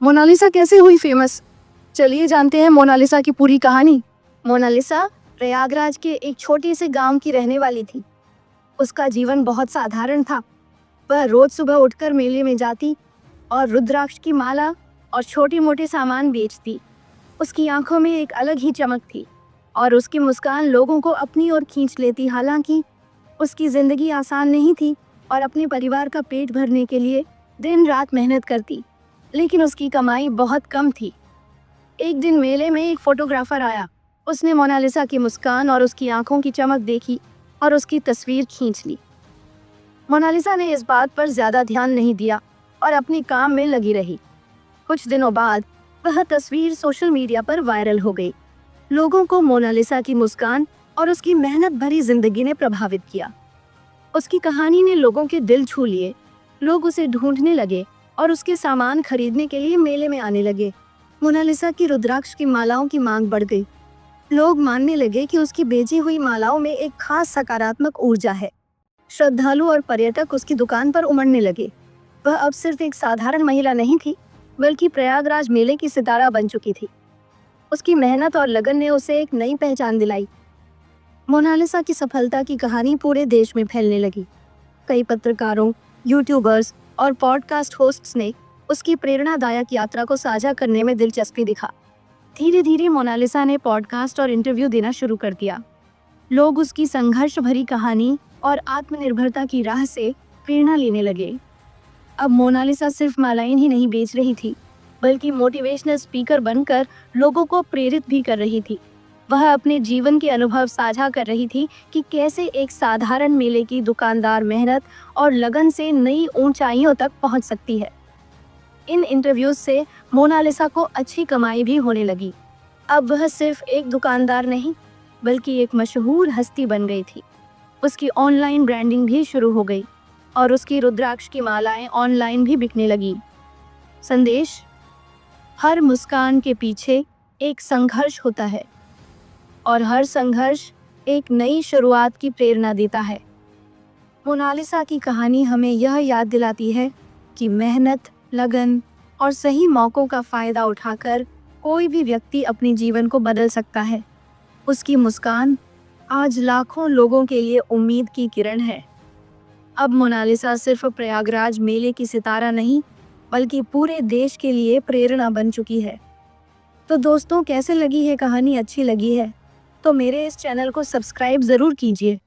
Mona Lisa कैसे हुई famous? चलिए जानते हैं मोनालिसा की पूरी कहानी। मोनालिसा प्रयागराज के एक छोटे से गांव की रहने वाली थी। उसका जीवन बहुत साधारण था। वह रोज सुबह उठकर मेले में जाती और रुद्राक्ष की माला और छोटे मोटे सामान बेचती। उसकी आंखों में एक अलग ही चमक थी और उसकी मुस्कान लोगों को अपनी ओर खींच लेती। हालांकि उसकी जिंदगी आसान नहीं थी और अपने परिवार का पेट भरने के लिए दिन रात मेहनत करती, लेकिन उसकी कमाई बहुत कम थी। एक दिन मेले में एक फोटोग्राफर आया। उसने मोनालिसा की मुस्कान और उसकी आंखों की चमक देखी और उसकी तस्वीर खींच ली। मोनालिसा ने इस बात पर ज्यादा ध्यान नहीं दिया और अपने काम में लगी रही। कुछ दिनों बाद वह तस्वीर सोशल मीडिया पर वायरल हो गई। लोगों को मोनालिसा की मुस्कान और उसकी मेहनत भरी जिंदगी ने प्रभावित किया। उसकी कहानी ने लोगों के दिल छू लिए। लोग उसे ढूंढने लगे और उसके सामान खरीदने के लिए मेले में आने लगे। मोनालिसा की रुद्राक्ष की मालाओं की मांग बढ़ गई। लोग मानने लगे कि उसकी बेची हुई मालाओं में एक खास सकारात्मक ऊर्जा है। श्रद्धालु और पर्यटक उसकी दुकान पर उमड़ने लगे। वह अब सिर्फ एक साधारण महिला नहीं थी, बल्कि प्रयागराज मेले की सितारा बन चुकी थी। उसकी मेहनत और लगन ने उसे एक नई पहचान दिलाई। मोनालिसा की सफलता की कहानी पूरे देश में फैलने लगी। कई पत्रकारों, यूट्यूबर्स और पॉडकास्ट होस्ट्स ने उसकी प्रेरणादायक यात्रा को साझा करने में दिलचस्पी दिखा। धीरे धीरे मोनालिसा ने पॉडकास्ट और इंटरव्यू देना शुरू कर दिया। लोग उसकी संघर्ष भरी कहानी और आत्मनिर्भरता की राह से प्रेरणा लेने लगे। अब मोनालिसा सिर्फ मालाएं ही नहीं बेच रही थी, बल्कि मोटिवेशनल स्पीकर बनकर लोगों को प्रेरित भी कर रही थी। वह अपने जीवन के अनुभव साझा कर रही थी कि कैसे एक साधारण मेले की दुकानदार मेहनत और लगन से नई ऊंचाइयों तक पहुंच सकती है। इन इंटरव्यूज से मोनालिसा को अच्छी कमाई भी होने लगी। अब वह सिर्फ एक दुकानदार नहीं, बल्कि एक मशहूर हस्ती बन गई थी। उसकी ऑनलाइन ब्रांडिंग भी शुरू हो गई और उसकी रुद्राक्ष की मालाएं ऑनलाइन भी बिकने लगी। संदेश: हर मुस्कान के पीछे एक संघर्ष होता है और हर संघर्ष एक नई शुरुआत की प्रेरणा देता है। मोनालिसा की कहानी हमें यह याद दिलाती है कि मेहनत, लगन और सही मौक़ों का फ़ायदा उठाकर कोई भी व्यक्ति अपने जीवन को बदल सकता है। उसकी मुस्कान आज लाखों लोगों के लिए उम्मीद की किरण है। अब मोनालिसा सिर्फ प्रयागराज मेले की सितारा नहीं, बल्कि पूरे देश के लिए प्रेरणा बन चुकी है। तो दोस्तों, कैसे लगी है कहानी? अच्छी लगी है तो मेरे इस चैनल को सब्सक्राइब ज़रूर कीजिए।